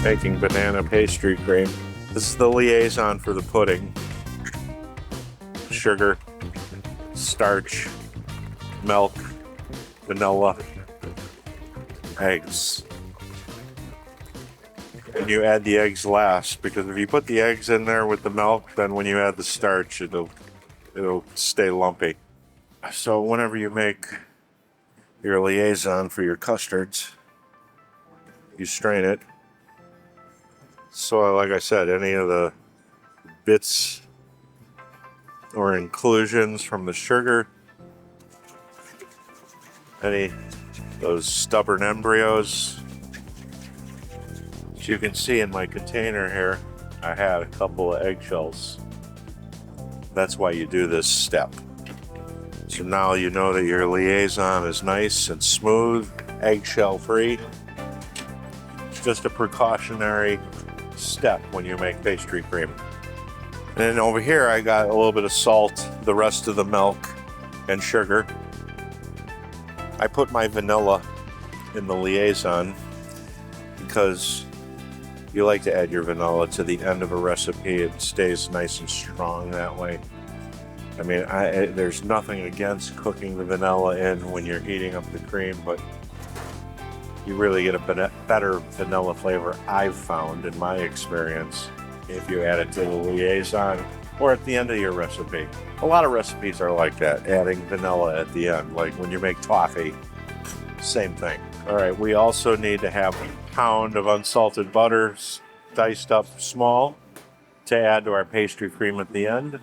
Making banana pastry cream. This is the liaison for the pudding. Sugar, starch, milk, vanilla, eggs. And you add the eggs last, because if you put the eggs in there with the milk, then when you add the starch, it'll stay lumpy. So whenever you make your liaison for your custards, you strain it. So like I said, any of the bits or inclusions from the sugar, those stubborn embryos. As you can see in my container here, I had a couple of eggshells. That's why you do this step. So now you know that your liaison is nice and smooth, eggshell free. It's just a precautionary step when you make pastry cream. And then over here I got a little bit of salt, the rest of the milk and sugar. I put my vanilla in the liaison because you like to add your vanilla to the end of a recipe. It stays nice and strong that way. I mean, there's nothing against cooking the vanilla in when you're heating up the cream, but you really get a better vanilla flavor, I've found in my experience, if you add it to the liaison or at the end of your recipe. A lot of recipes are like that, adding vanilla at the end, like when you make toffee, same thing. All right, we also need to have a pound of unsalted butter, diced up small, to add to our pastry cream at the end.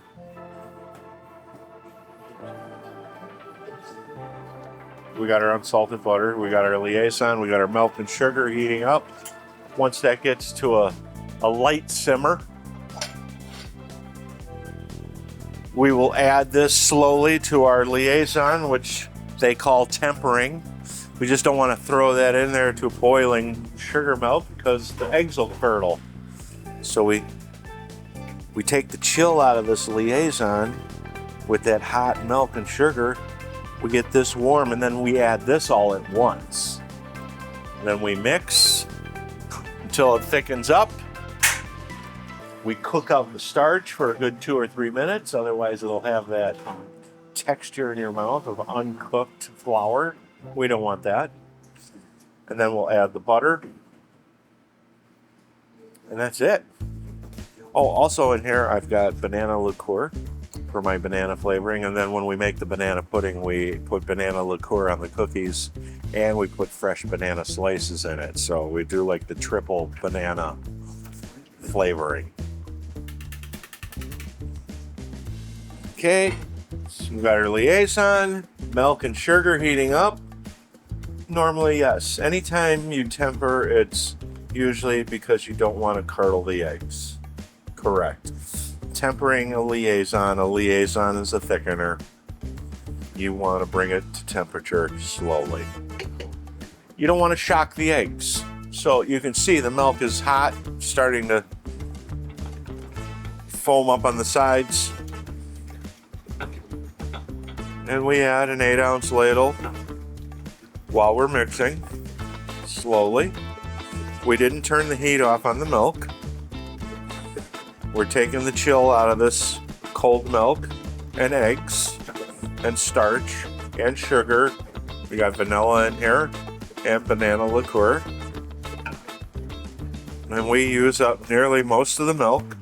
We got our unsalted butter, we got our liaison, we got our milk and sugar heating up. Once that gets to a light simmer, we will add this slowly to our liaison, which they call tempering. We just don't want to throw that in there to boiling sugar milk because the eggs will curdle. So we take the chill out of this liaison with that hot milk and sugar. We get this warm, and then we add this all at once. And then we mix until it thickens up. We cook out the starch for a good 2 or 3 minutes, otherwise it'll have that texture in your mouth of uncooked flour. We don't want that. And then we'll add the butter. And that's it. Oh, also in here I've got banana liqueur for my banana flavoring, and then when we make the banana pudding, we put banana liqueur on the cookies and we put fresh banana slices in it. So we do like the triple banana flavoring. Okay, so we've got our liaison, milk and sugar heating up. Normally, yes, anytime you temper, it's usually because you don't want to curdle the eggs. Correct. Tempering a liaison is a thickener. You want to bring it to temperature slowly. You don't want to shock the eggs. So you can see the milk is hot, starting to foam up on the sides. And we add an 8-ounce ladle while we're mixing slowly. We didn't turn the heat off on the milk. We're taking the chill out of this cold milk and eggs and starch and sugar. We got vanilla in here and banana liqueur. And we use up nearly most of the milk.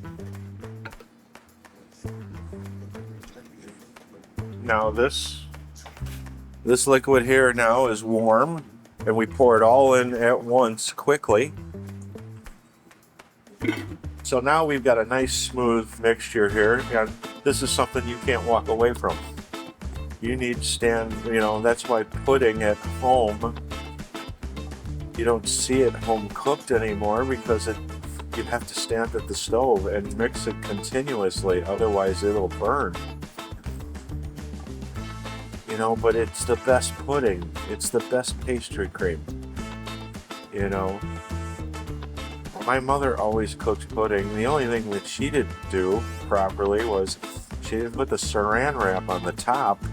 Now this liquid here now is warm, and we pour it all in at once quickly. So now we've got a nice smooth mixture here, and this is something you can't walk away from. You need to stand, that's why pudding at home, you don't see it home cooked anymore, because you have to stand at the stove and mix it continuously, otherwise it'll burn. But it's the best pudding. It's the best pastry cream. My mother always cooked pudding. The only thing that she didn't do properly was she didn't put the saran wrap on the top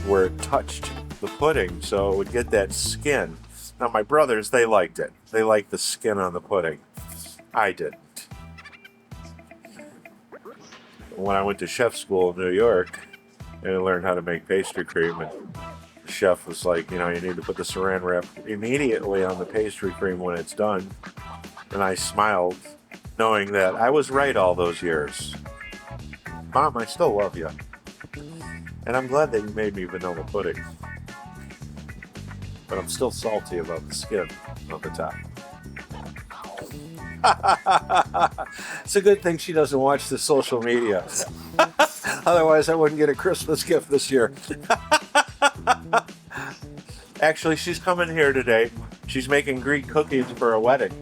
where it touched the pudding, so it would get that skin. Now my brothers, they liked it. They liked the skin on the pudding. I didn't. When I went to chef school in New York and I learned how to make pastry cream, and the chef was like, you know, you need to put the saran wrap immediately on the pastry cream when it's done. And I smiled, knowing that I was right all those years. Mom, I still love you. And I'm glad that you made me vanilla pudding. But I'm still salty about the skin on the top. It's a good thing she doesn't watch the social media. Otherwise, I wouldn't get a Christmas gift this year. Actually, she's coming here today. She's making Greek cookies for a wedding.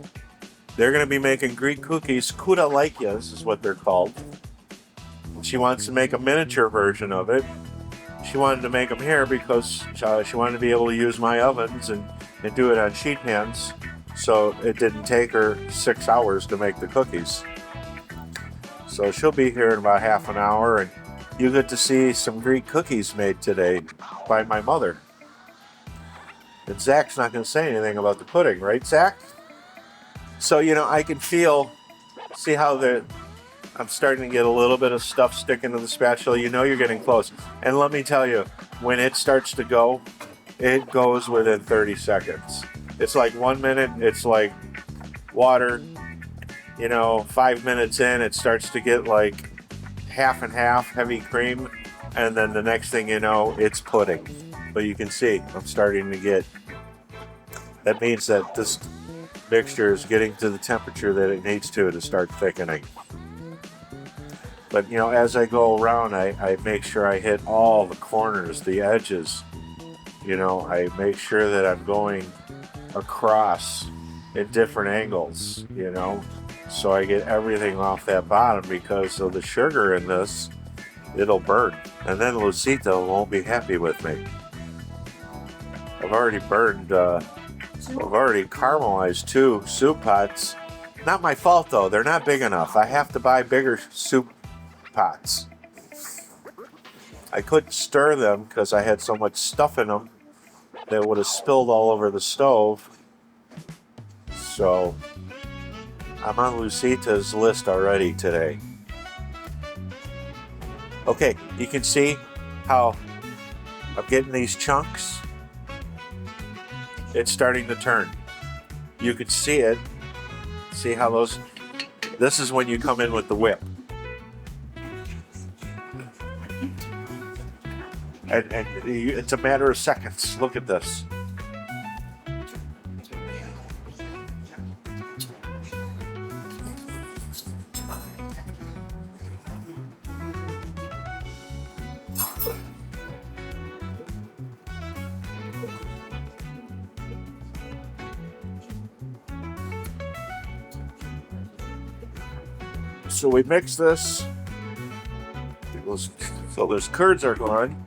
They're going to be making Greek cookies. Kourabiedes is what they're called. She wants to make a miniature version of it. She wanted to make them here because she wanted to be able to use my ovens and do it on sheet pans. So it didn't take her 6 hours to make the cookies. So she'll be here in about half an hour, and you get to see some Greek cookies made today by my mother. And Zach's not going to say anything about the pudding, right, Zach? So, you know, I can see how I'm starting to get a little bit of stuff sticking to the spatula. You know you're getting close. And let me tell you, when it starts to go, it goes within 30 seconds. It's like 1 minute, it's like water. You know, 5 minutes in, it starts to get like half and half heavy cream. And then the next thing you know, it's pudding. But you can see, I'm starting to get, that means that this mixture is getting to the temperature that it needs to start thickening. But, you know, as I go around, I make sure I hit all the corners, the edges. You know, I make sure that I'm going across at different angles, you know, so I get everything off that bottom, because of the sugar in this, it'll burn. And then Lucita won't be happy with me. I've already caramelized 2 soup pots. Not my fault though, they're not big enough. I have to buy bigger soup pots. I couldn't stir them because I had so much stuff in them that would have spilled all over the stove. So I'm on Lucita's list already today. Okay, you can see how I'm getting these chunks. It's starting to turn. You can see it. See how those, this is when you come in with the whip. And it's a matter of seconds. Look at this. So we mix this. So those curds are gone.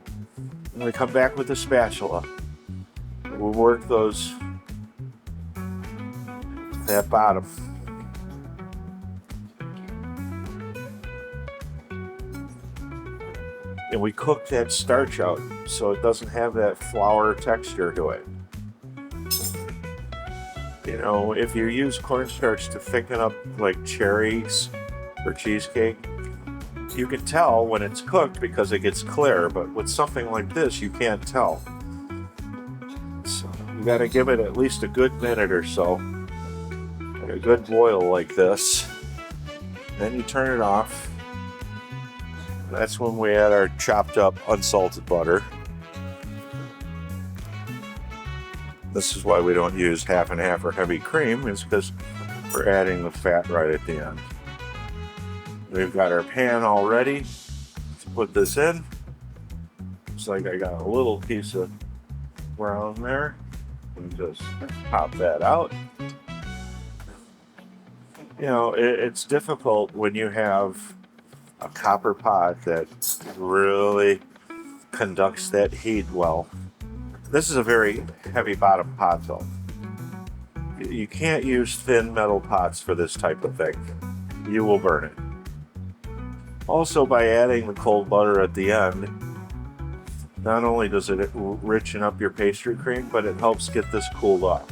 And we come back with the spatula. We'll work that bottom. And we cook that starch out so it doesn't have that flour texture to it. You know, if you use cornstarch to thicken up like cherries or cheesecake, you can tell when it's cooked because it gets clear, but with something like this, you can't tell. So you gotta give it at least a good minute or so. Like a good boil like this. Then you turn it off. That's when we add our chopped up unsalted butter. This is why we don't use half and half or heavy cream, is because we're adding the fat right at the end. We've got our pan all ready to put this in. Looks like I got a little piece of brown there. And just pop that out. You know, it's difficult when you have a copper pot that really conducts that heat well. This is a very heavy bottom pot though. You can't use thin metal pots for this type of thing. You will burn it. Also, by adding the cold butter at the end, not only does it richen up your pastry cream, but it helps get this cooled off.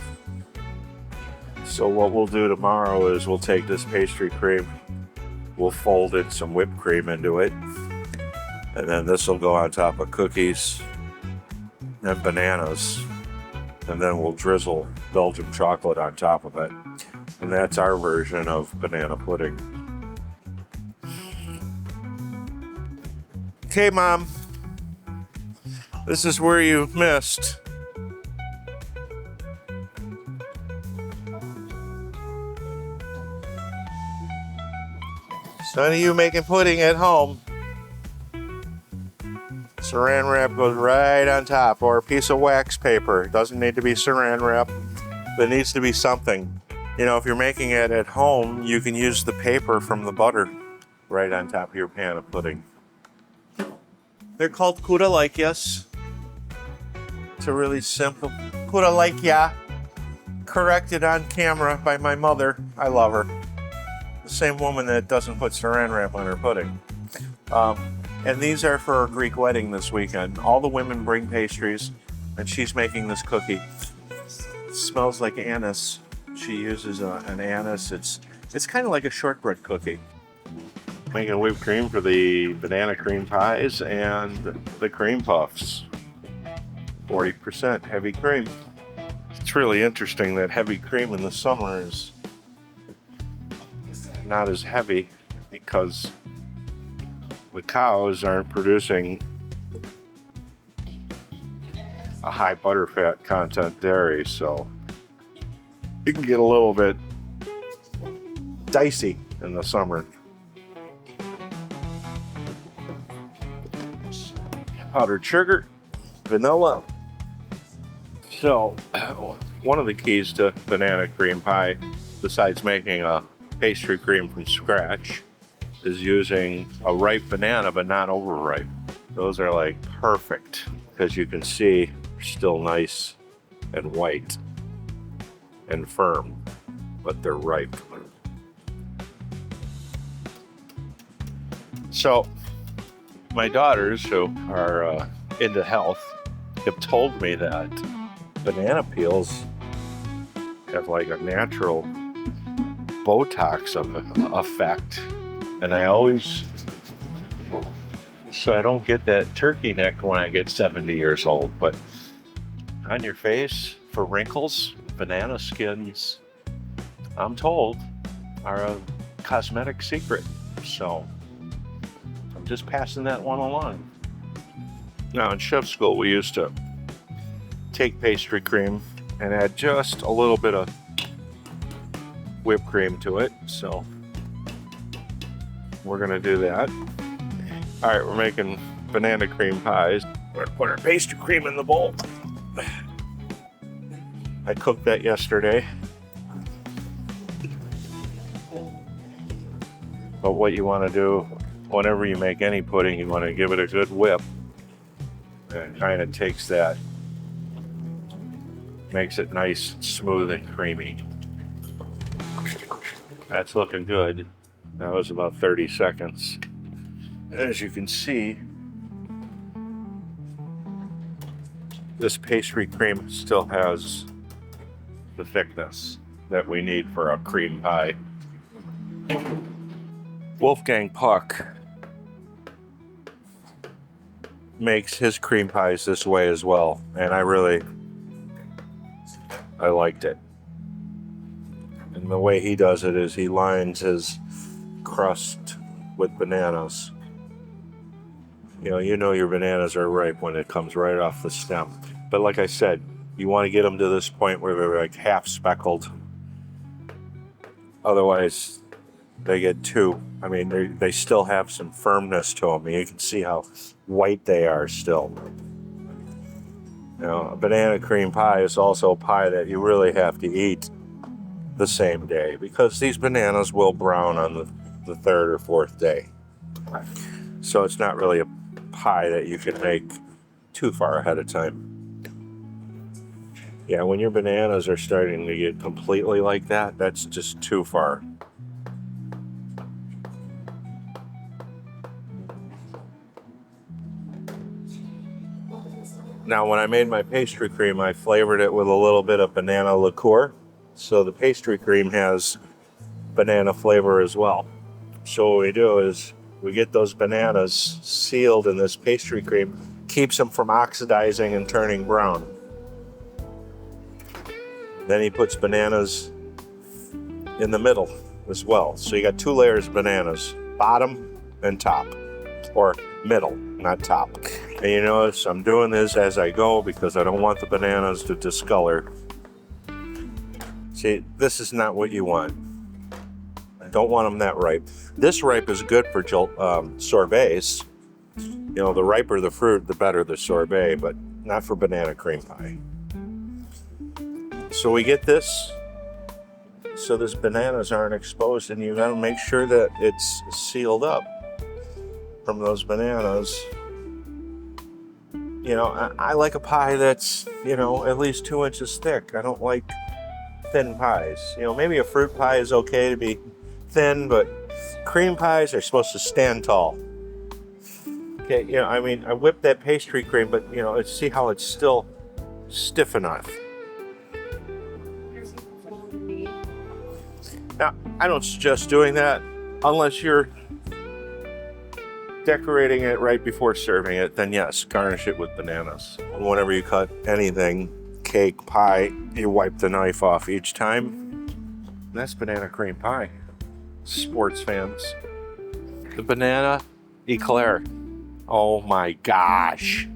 So what we'll do tomorrow is we'll take this pastry cream, we'll fold in some whipped cream into it, and then this will go on top of cookies and bananas, and then we'll drizzle Belgian chocolate on top of it. And that's our version of banana pudding. Okay, Mom. This is where you missed. None of you making pudding at home. Saran wrap goes right on top, or a piece of wax paper. It doesn't need to be saran wrap. It needs to be something. You know, if you're making it at home, you can use the paper from the butter right on top of your pan of pudding. They're called Kourabiedes. It's a really simple Kourabiedes. Corrected on camera by my mother. I love her. The same woman that doesn't put saran wrap on her pudding. And these are for a Greek wedding this weekend. All the women bring pastries, and she's making this cookie. It smells like anise. She uses an anise. It's kind of like a shortbread cookie. Making whipped cream for the banana cream pies and the cream puffs. 40% heavy cream. It's really interesting that heavy cream in the summer is not as heavy because the cows aren't producing a high butterfat content dairy, so it can get a little bit dicey in the summer. Powdered sugar, vanilla. So, one of the keys to banana cream pie, besides making a pastry cream from scratch, is using a ripe banana but not overripe. Those are like perfect because you can see they're still nice and white and firm, but they're ripe. So my daughters, who are into health, have told me that banana peels have like a natural Botox effect. And I always, so I don't get that turkey neck when I get 70 years old, but on your face for wrinkles, banana skins, I'm told, are a cosmetic secret. So I'm just passing that one along. Now in chef school, we used to take pastry cream and add just a little bit of whipped cream to it. So we're gonna do that. All right, we're making banana cream pies. We're gonna put our pastry cream in the bowl. I cooked that yesterday. But what you wanna do, whenever you make any pudding, you wanna give it a good whip. And it kind of takes that, makes it nice, smooth, and creamy. That's looking good. That was about 30 seconds. As you can see, this pastry cream still has the thickness that we need for a cream pie. Wolfgang Puck makes his cream pies this way as well, and I liked it. And the way he does it is he lines his crust with bananas. You know your bananas are ripe when it comes right off the stem. But like I said, you want to get them to this point where they're like half speckled. Otherwise, they get they still have some firmness to them. You can see how white they are still. A banana cream pie is also a pie that you really have to eat the same day because these bananas will brown on the third or fourth day. So it's not really a pie that you can make too far ahead of time. Yeah, when your bananas are starting to get completely like that, that's just too far. Now, when I made my pastry cream, I flavored it with a little bit of banana liqueur. So the pastry cream has banana flavor as well. So what we do is we get those bananas sealed in this pastry cream, keeps them from oxidizing and turning brown. Then he puts bananas in the middle as well. So you got 2 layers of bananas, bottom and top, or middle, not top. And you notice I'm doing this as I go because I don't want the bananas to discolor. See, this is not what you want. I don't want them that ripe. This ripe is good for sorbets. You know, the riper the fruit, the better the sorbet, but not for banana cream pie. So we get this, so these bananas aren't exposed, and you gotta make sure that it's sealed up from those bananas. You know, I like a pie that's, you know, at least 2 inches thick. I don't like thin pies. You know, maybe a fruit pie is okay to be thin, but cream pies are supposed to stand tall. Okay, you know, I mean, I whipped that pastry cream, but, you know, see how it's still stiff enough. Now, I don't suggest doing that unless you're decorating it right before serving it. Then yes, garnish it with bananas. Whenever you cut anything, cake, pie, you wipe the knife off each time. That's banana cream pie. Sports fans. The banana eclair. Oh my gosh.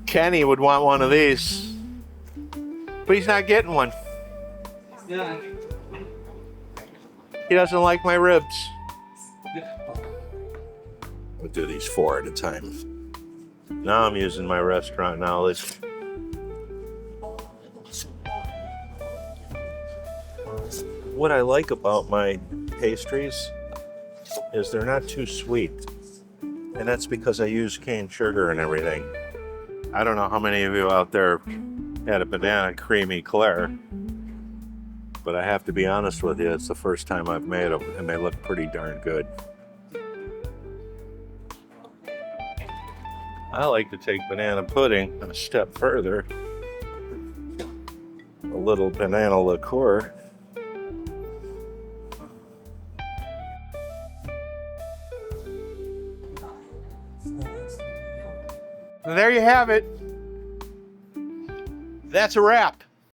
Kenny would want one of these, but he's not getting one. Yeah. He doesn't like my ribs. We'll do these 4 at a time. Now I'm using my restaurant knowledge. What I like about my pastries is they're not too sweet. And that's because I use cane sugar and everything. I don't know how many of you out there had a banana cream eclair, but I have to be honest with you, it's the first time I've made them, and they look pretty darn good. I like to take banana pudding a step further. A little banana liqueur. There you have it. That's a wrap.